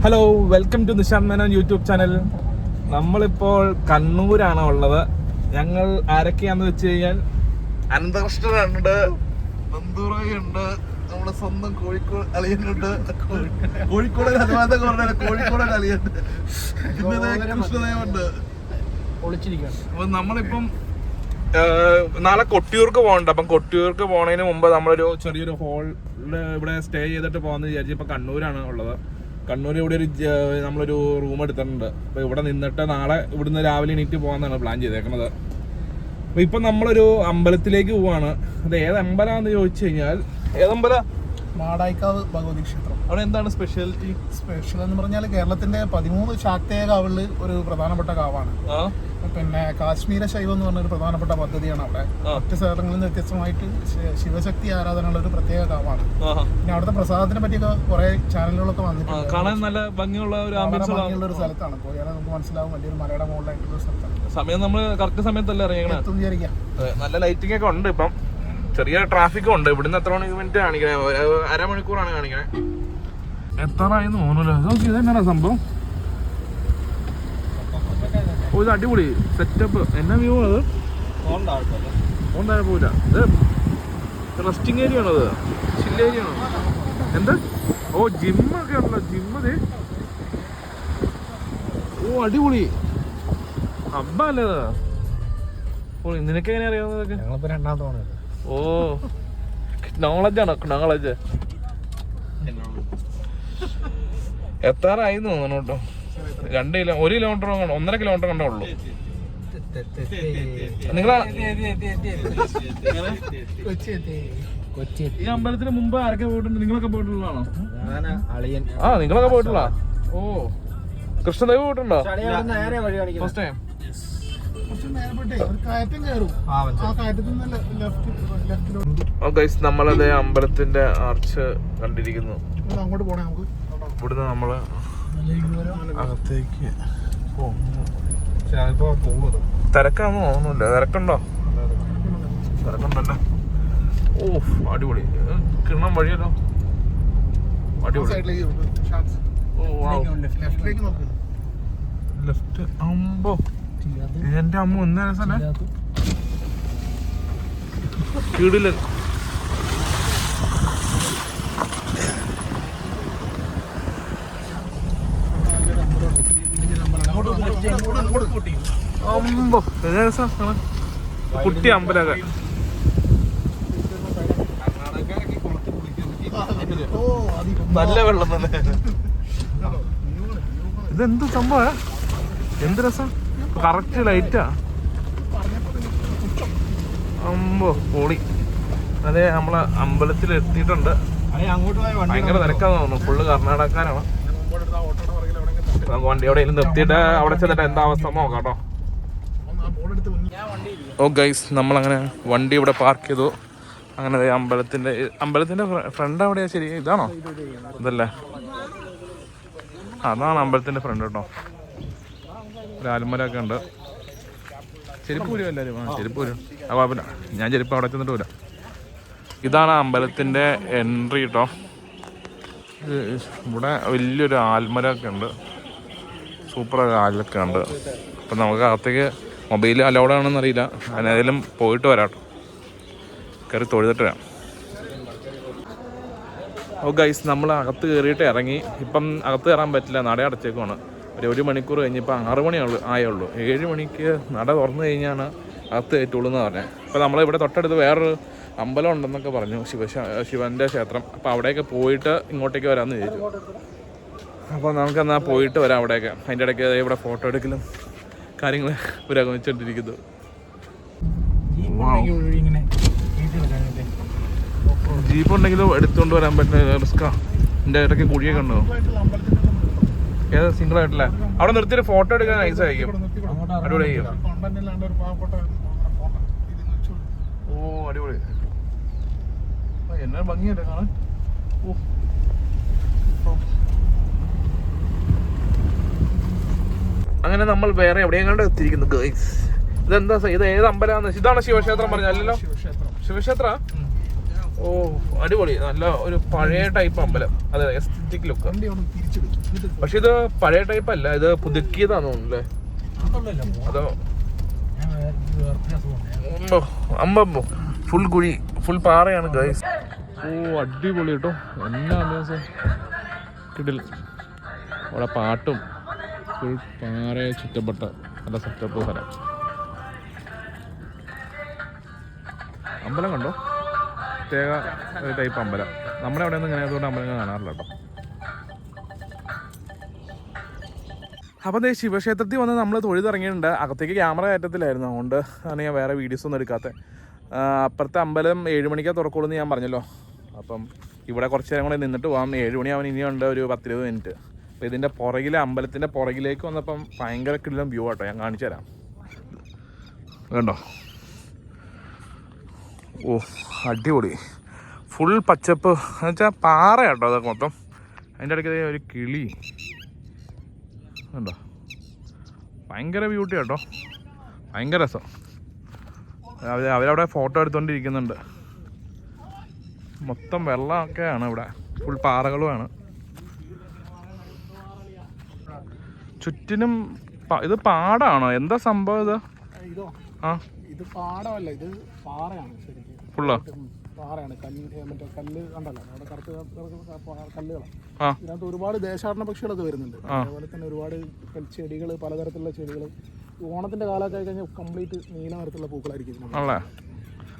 Hello, welcome to Nishant Menon YouTube channel. നമ്മളിപ്പോൾ കണ്ണൂരാണ് ഉള്ളത്. ഞങ്ങൾ ആരൊക്കെയാന്ന് വെച്ച് കഴിഞ്ഞാൽ അനന്തകൃഷ്ണനുണ്ട്, നന്ദൂറയുണ്ട്, നമ്മുടെ സ്വന്തം കോഴിക്കോട് അളിയനുണ്ട്, കോഴിക്കോട് കോഴിക്കോട് അളിയുണ്ട്, പിന്നെ കൃഷ്ണദേവുണ്ട്. അപ്പൊ നമ്മളിപ്പം നാളെ കൊട്ടിയൂർക്ക് പോകണ്ട. അപ്പം കൊട്ടിയൂർക്ക് പോണതിന് മുമ്പ് നമ്മളൊരു ചെറിയൊരു ഹോളില് ഇവിടെ സ്റ്റേ ചെയ്തിട്ട് പോകാന്ന് വിചാരിച്ചു. ഇപ്പൊ കണ്ണൂരാണ് ഉള്ളത്. കണ്ണൂർ ഇവിടെ നമ്മളൊരു റൂം എടുത്തിട്ടുണ്ട്. അപ്പോൾ ഇവിടെ നിന്നിട്ട് നാളെ ഇവിടുന്ന് രാവിലെ എണീറ്റ് പോകാന്നാണ് പ്ലാൻ ചെയ്തേക്കുന്നത്. അപ്പോൾ ഇപ്പം നമ്മളൊരു അമ്പലത്തിലേക്ക് പോവാണ്. അത് ഏത് അമ്പലമാണെന്ന് ചോദിച്ചു കഴിഞ്ഞാൽ ഏതമ്പല? മാടായിക്കാവ് ഭഗവതി ക്ഷേത്രം. അവിടെ എന്താണ് സ്പെഷ്യാലിറ്റി? സ്പെഷ്യൽ എന്ന് പറഞ്ഞാൽ കേരളത്തിന്റെ 13 ശാക്തേയ കാവുകളിൽ ഒരു പ്രധാനപ്പെട്ട കാവാണ്. പിന്നെ കാശ്മീര ശൈവം എന്ന് പറഞ്ഞൊരു പ്രധാനപ്പെട്ട പദ്ധതിയാണ് അവിടെ. മറ്റ് സ്ഥലങ്ങളിൽ നിന്ന് വ്യത്യസ്തമായിട്ട് ശിവശക്തി ആരാധനയുള്ള ഒരു പ്രത്യേക കാവാണ്. പിന്നെ അവിടുത്തെ പ്രസാദത്തിനെ പറ്റിയൊക്കെ കുറെ ചാനലുകളൊക്കെ വന്നിട്ടുണ്ട്. കാണാൻ നല്ല ഭംഗിയുള്ള ഒരു സ്ഥലത്താണ്. പോയാൽ നമുക്ക് മനസ്സിലാവും, വലിയൊരു മലയുടെ മുകളിലായിട്ടുള്ള സ്ഥലത്താണ്. സമയം നമ്മൾ കറക്റ്റ് സമയത്തല്ലേ ഇറങ്ങിയത്? എത്തും വിചാരിക്കാം. നല്ല ലൈറ്റിംഗ് ഒക്കെ ഉണ്ട്. ഇപ്പം ചെറിയ ട്രാഫിക്കും ഉണ്ട്. ഇവിടുന്ന് എത്ര മിനിറ്റ് കാണിക്കണേ? അരമണിക്കൂറാണ് കാണിക്കണേ. എത്താറായെന്ന് തോന്നുന്നല്ലോ. ഇതെന്നാ സംഭവം? ഓ, ഇത് അടിപൊളി സെറ്റപ്പ്. എന്നാ വ്യൂ അത്? ഓണ്ടായ പോല. ഇത് റെസ്റ്റിംഗ് ഏരിയ ആണോ? അത് ചില്ല് ഏരിയ ആണോ? എന്താ? ഓ, ജിമ്മൊക്കെ ഉണ്ടല്ലോ. ജിമ്മ്. ഓ, അടിപൊളി ഹബ്ബല്ലേ അത്? ഓ, നിനക്ക് എങ്ങനെ അറിയാവുന്നതൊക്കെ? ഞങ്ങളിപ്പോ രണ്ടാമത്തെ. ഓ, നോളജ് ആണോ? നോളജ് എത്താറായി തോന്നുന്നു കേട്ടോ. 1 കിലോമീറ്റർ 1.5 കിലോമീറ്റർ കണ്ടേ ഉള്ളൂ. നിങ്ങളാ ഈ അമ്പലത്തിന് മുമ്പ് ആരൊക്കെ പോയിട്ടുണ്ട്? നിങ്ങളൊക്കെ പോയിട്ടുള്ളതാണോ? നിങ്ങളൊക്കെ പോയിട്ടുള്ള? ഓ, കൃഷ്ണദേവ് പോയിട്ടുണ്ടോ? First time. നമ്മളത് അമ്പലത്തിന്റെ ആർച്ച് കണ്ടിരിക്കുന്നു. അങ്ങോട്ട് പോണേ നമുക്ക്. ഇവിടുന്ന് നമ്മള് അകത്തേക്ക് തിരക്കാന്ന് തോന്നുന്നില്ല. തിരക്കുണ്ടോ? തിരക്കുണ്ടല്ലേ. ഓ, അടിപൊളി കിണ്ണം വഴിയല്ലോ. അടിപൊളി. ലെഫ്റ്റ്. അമ്പോ, എന്റെ അമ്മ ഒന്നേ സ്ഥലം കീടില്ല. അമ്പോ, കുട്ടി അമ്പലൊക്കെ. നല്ല വെള്ളം തന്നെ. ഇതെന്ത് സംഭവം? എന്ത് രസം. കറക്റ്റ് ലൈറ്റാ. അമ്പോ, പൊളി. അതെ, നമ്മളെ അമ്പലത്തിൽ എത്തിയിട്ടുണ്ട്. ഭയങ്കര തിരക്കാന്ന് തോന്നുന്നു. ഫുള്ള് കർണാടകക്കാരാണ്. വണ്ടി എവിടെയെങ്കിലും നിർത്തിയിട്ട് അവിടെ ചെന്നിട്ട് എന്താ അവസ്ഥ നോക്കാം കേട്ടോ. ഓ ഗൈസ്, നമ്മളങ്ങനെ വണ്ടി ഇവിടെ പാർക്ക് ചെയ്തു. അങ്ങനെ അമ്പലത്തിന്റെ ഫ്രണ്ട് എവിടെയാ? ശരി, ഇതാണോ? ഇതല്ലേ? അതാണ് അമ്പലത്തിന്റെ ഫ്രണ്ട് കേട്ടോ. ഒരു ആൽമരൊക്കെ ഉണ്ട്. ചെരുപ്പ് വരും എല്ലാവരും. ചെരുപ്പ് വരും. കുഴപ്പമില്ല, ഞാൻ ചെരുപ്പ് അവിടെ ചെന്നിട്ട് വരാം. ഇതാണ് അമ്പലത്തിന്റെ എൻട്രി കേട്ടോ. ഇവിടെ വലിയൊരു ആൽമരമൊക്കെ ഉണ്ട്. സൂപ്പർ ആലൊക്കെ ഉണ്ട്. അപ്പം നമുക്ക് അകത്തേക്ക് മൊബൈൽ അലൗഡ് ആണെന്ന് അറിയില്ല. അതിനേതെങ്കിലും പോയിട്ട് വരാം കേട്ടോ. കയറി തൊഴുതിട്ട് വരാം. ഓ ഗൈസ്, നമ്മൾ അകത്ത് കയറിയിട്ട് ഇറങ്ങി. ഇപ്പം അകത്ത് കയറാൻ പറ്റില്ല, നട അടച്ചേക്കുവാണ്. 1 മണിക്കൂർ കഴിഞ്ഞിപ്പോൾ 6 മണി ആയുള്ളൂ. 7 മണിക്ക് നട തുറന്നു കഴിഞ്ഞാണ് അകത്ത് കയറ്റുള്ളൂ എന്ന് പറഞ്ഞത്. അപ്പോൾ നമ്മളിവിടെ തൊട്ടടുത്ത് വേറൊരു അമ്പലം ഉണ്ടെന്നൊക്കെ പറഞ്ഞു, ശിവൻ്റെ ക്ഷേത്രം. അപ്പോൾ അവിടെയൊക്കെ പോയിട്ട് ഇങ്ങോട്ടേക്ക് വരാമെന്ന് വിചാരിച്ചു. അപ്പോൾ നമുക്കെന്നാൽ പോയിട്ട് വരാം അവിടെയൊക്കെ. അതിൻ്റെ ഇടയ്ക്ക് ഇവിടെ ഫോട്ടോ എടുക്കലും കാര്യങ്ങൾ പുരോഗമിച്ചുകൊണ്ടിരിക്കുന്നു. ജീപ്പ് ഉണ്ടെങ്കിലും എടുത്തുകൊണ്ട് വരാൻ പറ്റുന്ന റിസ്ക്കാ. എൻ്റെ ഇടയ്ക്ക് കുഴിയൊക്കെ ഉണ്ടോ? ഏത് സിംഗിൾ ആയിട്ടല്ലേ? അവിടെ നിർത്തിയിട്ട് ഫോട്ടോ എടുക്കാൻ നൈസ് ആയിരിക്കും. അടിപൊളി ആയിരിക്കും. ഓ, അടിപൊളി. എന്നാ ഭംഗിയല്ലേ കാണാൻ. അങ്ങനെ നമ്മൾ വേറെ എവിടെയെങ്കിലും എത്തിയിരിക്കുന്നു ഗൈസ്. ഇതെന്താ? ഇത് ഏത് അമ്പലമാണ്? ഇതാണ് ശിവക്ഷേത്രം പറഞ്ഞല്ലോ. ശിവക്ഷേത്ര ഓ അടിപൊളി, നല്ല ഒരു പഴയ ടൈപ്പ് അമ്പലം. അതെ, എസ്തറ്റിക് ലുക്ക്. പക്ഷെ ഇത് പഴയ ടൈപ്പ് അല്ല, ഇത് പുതുക്കിയതാന്ന് തോന്നുന്നു അല്ലേ? അതോ അമ്പോ ഫുൾ കുഴി, ഫുൾ പാറയാണ് ഗൈസ്. ഓ അടിപൊളി കേട്ടോ, എന്നാ കിടിൽ. അവിടെ പാട്ടും ഫുൾ പാറയെ ചുറ്റപ്പെട്ട നല്ല സെറ്റപ്പ് സ്ഥലം. അമ്പലം കണ്ടോ, പ്രത്യേക ഒരു ടൈപ്പ് അമ്പലം. നമ്മുടെ അവിടെ ഒന്നും ഇങ്ങനെ ആയതുകൊണ്ട് അമ്പലങ്ങൾ കാണാറില്ല കേട്ടോ. അപ്പോൾ ദേ ശിവക്ഷേത്രത്തിൽ വന്ന് നമ്മൾ തൊഴുതിറങ്ങിയിട്ടുണ്ട്. അകത്തേക്ക് ക്യാമറ കയറ്റത്തിലായിരുന്നു, അതുകൊണ്ട് ആണ് ഞാൻ വേറെ വീഡിയോസ് ഒന്നും എടുക്കാത്തത്. അപ്പുറത്തെ അമ്പലം 7 മണിക്കാണ് തുറക്കുള്ളൂ എന്ന് ഞാൻ പറഞ്ഞല്ലോ. അപ്പം ഇവിടെ കുറച്ച് നേരം കൂടെ നിന്നിട്ട് പോകാം. 7 മണിയാവാൻ ഇനിയുണ്ട് ഒരു 10-20 മിനിറ്റ്. അപ്പോൾ ഇതിൻ്റെ പുറകിലെ അമ്പലത്തിൻ്റെ പുറകിലേക്ക് വന്നപ്പം ഭയങ്കര കിടിലം വ്യൂ ആട്ടോ, ഞാൻ കാണിച്ചു തരാം. കണ്ടോ, ഓ അടിപൊളി, ഫുൾ പച്ചപ്പ് എന്ന് വെച്ചാൽ പാറ കേട്ടോ അതൊക്കെ മൊത്തം. അതിൻ്റെ ഇടയ്ക്ക് ഒരു കിളി കണ്ടോ, ഭയങ്കര ബ്യൂട്ടി കേട്ടോ, ഭയങ്കര രസം. അവരവിടെ ഫോട്ടോ എടുത്തുകൊണ്ടിരിക്കുന്നുണ്ട്. മൊത്തം വെള്ളമൊക്കെയാണ് ഇവിടെ, ഫുൾ പാറകളുമാണ് ചുറ്റിനും. ഇത് പാടാണോ, എന്താ സംഭവം ഇത്? ആ ഇത് പാടമല്ല, ഇത് പാറയാണ് ശരിക്കും. ഫുള്ളോ പാറയാണ്, മറ്റേ കല്ല് കണ്ടല്ലോ, അവിടെ കറുത്ത് കല്ലുകളാണ്. ഇതിനകത്ത് ഒരുപാട് ദേശാടന പക്ഷികളൊക്കെ വരുന്നുണ്ട്. അതുപോലെ തന്നെ ഒരുപാട് ചെടികൾ, പലതരത്തിലുള്ള ചെടികൾ. ഓണത്തിന്റെ കാലമൊക്കെ കഴിഞ്ഞാൽ കംപ്ലീറ്റ് നീല നിറത്തിലുള്ള പൂക്കളായിരിക്കും. ആണല്ലേ,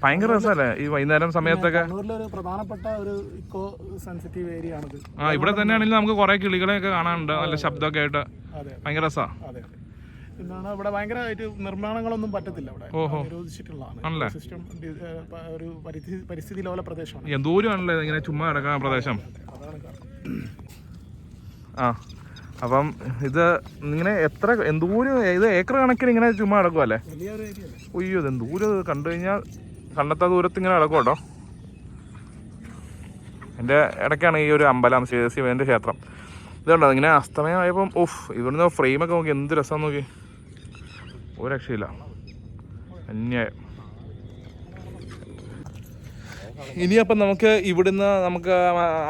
ഭയങ്കര രസമല്ലേ ഈ വൈകുന്നേരം സമയത്തൊക്കെ. കണ്ണൂരിലൊരു പ്രധാനപ്പെട്ട ഒരു ഇക്കോ സെൻസിറ്റീവ് ഏരിയ ആണിത്. ഇവിടെ തന്നെയാണെങ്കിൽ നമുക്ക് കുറെ കിളികളെയൊക്കെ കാണാനുണ്ട്, നല്ല ശബ്ദമൊക്കെ ആയിട്ട്. ഭയങ്കര രസമാണ്. അതെ, പിന്നാണ് ഇവിടെ ഭയങ്കരമായിട്ട് നിർമ്മാണങ്ങളൊന്നും പറ്റത്തില്ല, ഇവിടെ നിരോധിച്ചിട്ടുള്ളതാണ്. സിസ്റ്റം ഒരു പരിസ്ഥിതി ലോല പ്രദേശമാണ്. എന്തോരമാണല്ലേ ഇങ്ങനെ ചുമ്മാ കിടക്കുന്ന പ്രദേശം. ആ അപ്പം ഇത് ഇങ്ങനെ എന്തോരം, ഇത് ഏക്കർ കണക്കിന് ഇങ്ങനെ ചുമ്മാ കിടക്കും അല്ലേ? അയ്യോ, ഇത് എന്തോരം കണ്ടു കഴിഞ്ഞാൽ കണ്ടെത്താ ദൂരത്ത് ഇങ്ങനെ കിടക്കും കേട്ടോ. എൻ്റെ ഇടയ്ക്കാണ് ഈ ഒരു അമ്പലം, ശിവൻ്റെ ക്ഷേത്രം. ഇതുണ്ടോ ഇങ്ങനെ അസ്തമയമായപ്പം ഇവിടുന്ന് ഫ്രെയിമൊക്കെ നോക്കി എന്ത് രസം നോക്കി, ഒരു രക്ഷയില്ല, അന്യായം. ഇനിയപ്പം നമുക്ക് ഇവിടുന്ന്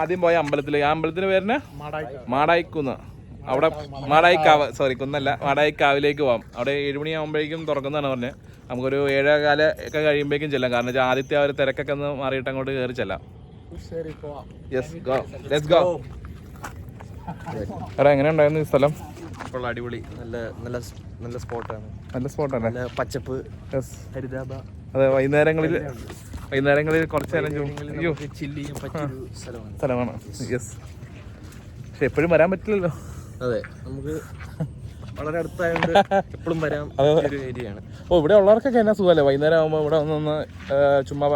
ആദ്യം പോയ അമ്പലത്തിലേക്ക്, ആ അമ്പലത്തിന് പേരിന് മാടായിക്കുന്ന്, അവിടെ മാടായിക്കാവ്, സോറി കുന്നല്ല, മാടായിക്കാവിലേക്ക് പോകാം. അവിടെ 7 മണിയാകുമ്പോഴേക്കും തുറക്കുന്നതാണ് പറഞ്ഞത്. നമുക്കൊരു 7:15 ഒക്കെ കഴിയുമ്പോഴേക്കും ചെല്ലാം, കാരണം വെച്ചാൽ ആദ്യത്തെ ആ ഒരു തിരക്കൊക്കെ ഒന്ന് മാറിയിട്ട് അങ്ങോട്ട് കയറി ചെല്ലാം. എടാ എങ്ങനെ ഉണ്ടായിരുന്നു ഈ സ്ഥലം? അടിപൊളി, നല്ല സ്പോട്ടാണ്. നല്ല സ്പോട്ടല്ലേ, നല്ല പച്ചപ്പ്, ഹരിതാഭ. അതെ, വൈകുന്നേരങ്ങളിൽ കുറച്ച് നേരം സ്ഥലമാണ്. യെസ്, പക്ഷെ എപ്പോഴും വരാൻ പറ്റില്ലല്ലോ. അതെ, നമുക്ക് വളരെ അടുത്തായതുകൊണ്ട് എപ്പോഴും വരാം ഒരു ഏരിയയാണ്. ഇവിടെ ഉള്ളവർക്കൊക്കെ എന്നാ സുഖമല്ലേ, വൈകുന്നേരം ആകുമ്പോൾ ഇവിടെ ഒന്ന് ചുമ്മാ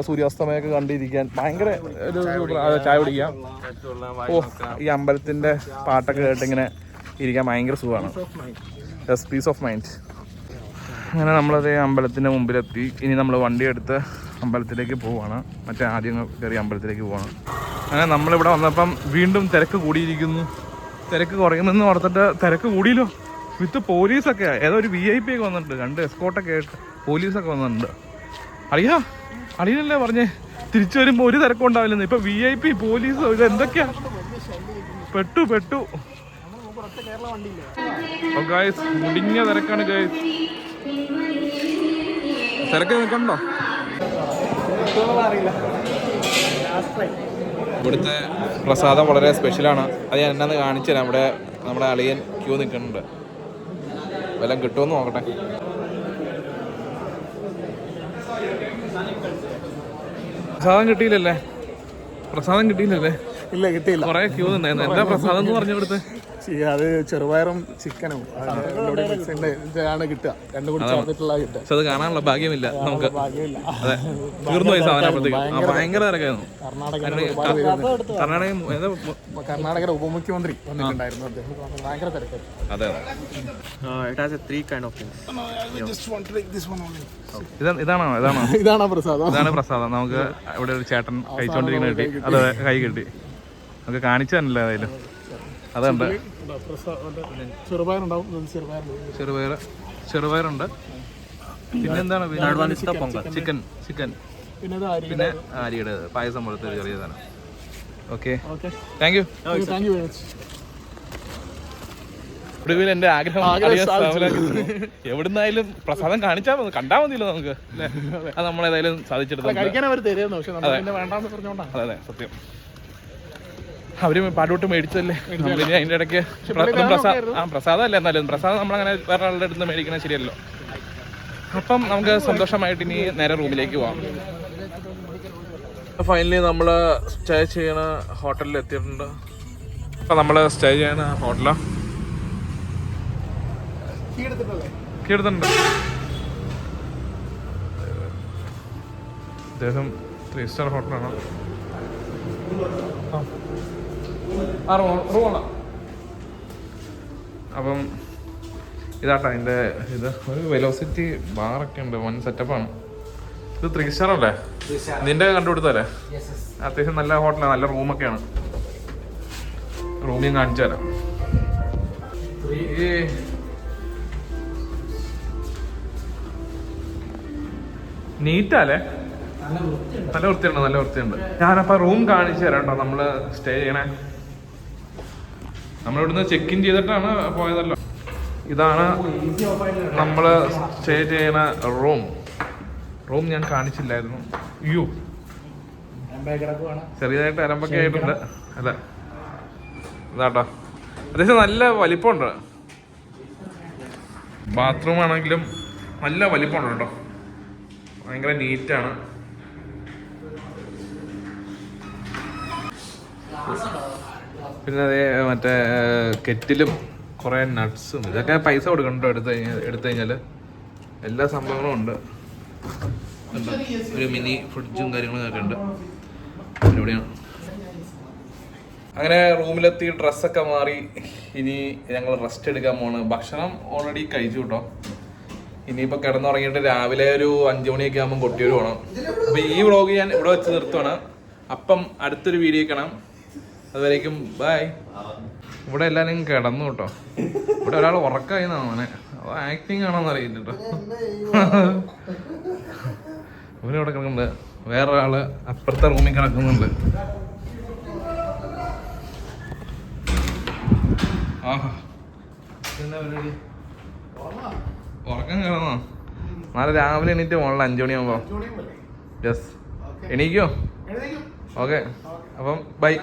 സൂര്യാസ്തമയൊക്കെ കണ്ടിരിക്കാൻ ഭയങ്കര ഒരു ചായ കുടിക്കാം. ഈ അമ്പലത്തിന്റെ പാട്ടൊക്കെ കേട്ടിങ്ങനെ ഇരിക്കാൻ ഭയങ്കര സുഖമാണ്. Piece of mind. അങ്ങനെ നമ്മളത് അമ്പലത്തിന്റെ മുമ്പിലെത്തി. ഇനി നമ്മൾ വണ്ടി എടുത്ത് അമ്പലത്തിലേക്ക് പോവുകയാണ്. മറ്റേ ആദ്യം കയറി അമ്പലത്തിലേക്ക് പോവാണ്. അങ്ങനെ നമ്മളിവിടെ വന്നപ്പം വീണ്ടും തിരക്ക് കൂടിയിരിക്കുന്നു. തിരക്ക് കുറയുന്നെന്ന് ഓർത്തിട്ട് തിരക്ക് കൂടിയല്ലോ, വിത്ത് പോലീസൊക്കെ. ഏതോ ഒരു VIP ഒക്കെ വന്നിട്ടുണ്ട്, 2 എസ്കോട്ടൊക്കെ ആയിട്ട് പോലീസൊക്കെ വന്നിട്ടുണ്ട്. അളിയനല്ലേ പറഞ്ഞേ തിരിച്ചു വരുമ്പോൾ ഒരു തിരക്കും ഉണ്ടാവില്ലെന്ന്. ഇപ്പൊ VIP പോലീസ്, ഇത് എന്തൊക്കെയാ, പെട്ടു. ഗായ്സ് മുടിഞ്ഞ തിരക്കാണ് ഗായ്സ്. തിരക്ക് നിൽക്കണ്ടോ? ഇവിടുത്തെ പ്രസാദം വളരെ സ്പെഷ്യലാണ്. അത് ഞാൻ എന്നാന്ന് കാണിച്ചു തരാം. ഇവിടെ നമ്മുടെ അളിയൻ ക്യൂ നിൽക്കുന്നുണ്ട്. വല്ലതും കിട്ടുമെന്ന് നോക്കട്ടെ. പ്രസാദം കിട്ടിയില്ലല്ലേ? ഇല്ല, കിട്ടിയില്ല. കുറെ ക്യൂ നിന്നായിരുന്നു. എന്താ പ്രസാദം എന്ന് പറഞ്ഞു ഇവിടുത്തെ? അത് ചെറുപയറും ചിക്കനും ആണ് കിട്ടുക, രണ്ടും കൂടി ചേർന്നിട്ടുള്ള കിട്ടുക. പക്ഷെ അത് കാണാനുള്ള ഭാഗ്യമില്ല നമുക്ക്. അതെ, തീർന്നു പോയി സാധനം. അപ്പോഴത്തേക്കും ഭയങ്കര തിരക്കായിരുന്നു. കർണാടകയുടെ ഉപമുഖ്യമന്ത്രി വന്നിട്ടുണ്ടായിരുന്നു, അദ്ദേഹം ഭയങ്കര തിരക്കായിരുന്നു. അതെ, ഇതാണ് പ്രസാദം. നമുക്ക് ഇവിടെ ഒരു ചേട്ടൻ കഴിച്ചോണ്ടിരിക്കുന്ന കിട്ടി. അതെ, കൈ കിട്ടി. നമുക്ക് കാണിച്ചു തന്നില്ല ഏതായാലും. അതുണ്ട്, ചെറുപയറുണ്ട്. പിന്നെന്താണ്? ചിക്കൻ പിന്നെ ഇത് അരി. പിന്നെ അരിയുടെ പായസം പോലത്തെ ഒരു ചെറിയ സാധനം. Okay, okay, thank you. Thank you very much. ഒടുവിൽ എന്റെ ആഗ്രഹം എവിടുന്നായാലും പ്രസാദം കണ്ടാൽ മതിയല്ലോ നമുക്ക്. അത് നമ്മളേതായാലും സാധിച്ചെടുത്തു. കഴിക്കാൻ അവർ തരുന്നു, പക്ഷെ നമ്മൾ പിന്നെ വേണ്ടാന്ന് പറഞ്ഞോണ്ടാണ്. അതെ സത്യം. അവര് പാടോട്ട് മേടിച്ചല്ലേ, നമ്മളിനി അതിന്റെ ഇടയ്ക്ക് പ്രസാദം അല്ലേ. എന്നാലും പ്രസാദം നമ്മളങ്ങനെ വേറെ ആളുടെ അടുത്ത് മേടിക്കണത് ശരിയല്ലോ. അപ്പം നമുക്ക് സന്തോഷമായിട്ട് ഇനി നേരെ റൂമിലേക്ക് പോവാം. ഫൈനലി നമ്മൾ സ്റ്റേ ചെയ്യണ ഹോട്ടലിൽ എത്തിയിട്ടുണ്ട്. അപ്പം നമ്മൾ സ്റ്റേ ചെയ്യണ ഹോട്ടലാണ് എടുത്തിട്ടുണ്ട്. അദ്ദേഹം 3 സ്റ്റാർ ഹോട്ടലാണ്. റൂമാണ്. അപ്പം ഇതാട്ടോ അതിൻ്റെ ഇത്. ഒരു വെലോസിറ്റി ബാറൊക്കെ ഉണ്ട്, വൺ സെറ്റപ്പാണ്. ഇത് 3 സ്റ്റാർ അല്ലേ? നിന്റെ കണ്ടുപിടുത്തല്ലേ? അത്യാവശ്യം നല്ല ഹോട്ടലാണ്, നല്ല റൂമൊക്കെയാണ്. റൂമിൽ കാണിച്ചു തരാം. നീറ്റല്ലേ? നല്ല വൃത്തിയുണ്ട്, നല്ല വൃത്തിയുണ്ട്. ഞാനപ്പോ റൂം കാണിച്ചു തരാം കേട്ടോ. നമ്മള് സ്റ്റേ ചെയ്യണേ, നമ്മളിവിടുന്ന് ചെക്ക് ഇൻ ചെയ്തിട്ടാണ് പോയതല്ലോ. ഇതാണ് നമ്മള് സ്റ്റേ ചെയ്യണ റൂം ഞാൻ കാണിച്ചില്ലായിരുന്നു. അയ്യോ, ചെറിയതായിട്ട് അലമ്പൊക്കെ ആയിട്ടുണ്ട്. അല്ല ഇതാട്ടോ, അത്യാവശ്യം നല്ല വലിപ്പമുണ്ട്. ബാത്റൂം ആണെങ്കിലും നല്ല വലിപ്പമുണ്ട് കേട്ടോ, ഭയങ്കര നീറ്റാണ്. പിന്നെ അതേ മറ്റേ കെറ്റിലും കുറേ നട്ട്സും ഇതൊക്കെ പൈസ കൊടുക്കണ്ടോ എടുത്തു കഴിഞ്ഞാൽ എല്ലാ സംഭവങ്ങളും ഉണ്ട്. ഒരു മിനി ഫ്രിഡ്ജും കാര്യങ്ങളൊക്കെ ഉണ്ട്. ഇവിടെയാണ്. അങ്ങനെ റൂമിലെത്തി ഡ്രസ്സൊക്കെ മാറി ഇനി ഞങ്ങൾ റെസ്റ്റ് എടുക്കാൻ പോണ്. ഭക്ഷണം ഓൾറെഡി കഴിച്ചു കേട്ടോ. ഇനിയിപ്പോൾ കിടന്നുറങ്ങിയിട്ട് രാവിലെ ഒരു 5 മണിയൊക്കെ ആകുമ്പോൾ കൊട്ടിയൂർ പോകണം. അപ്പോൾ ഈ വ്ളോഗ് ഞാൻ ഇവിടെ വെച്ച് നിർത്തുവാണ്. അപ്പം അടുത്തൊരു വീഡിയോ കാണാം. അതുവരേക്കും ബൈ. ഇവിടെ എല്ലാവരും കിടന്നു കേട്ടോ. ഇവിടെ ഒരാൾ ഉറക്കമായി എന്നാണ് മോനെ. ആക്ടിങ് ആണോന്ന് അറിയില്ല കേട്ടോ. ഇവരിവിടെ കിടക്കുന്നുണ്ട്, വേറൊരാള് അപ്പുറത്തെ റൂമിൽ കിടക്കുന്നുണ്ട്. ആഹാ, എന്താ പരിപാടി? ഉറക്കം കിടന്നോ? നാളെ രാവിലെ എണീറ്റ് പോകണല്ലോ 5 മണിയാകുമ്പോ. യെസ്, എണീക്കോ? ഓക്കെ, അപ്പം ബൈ.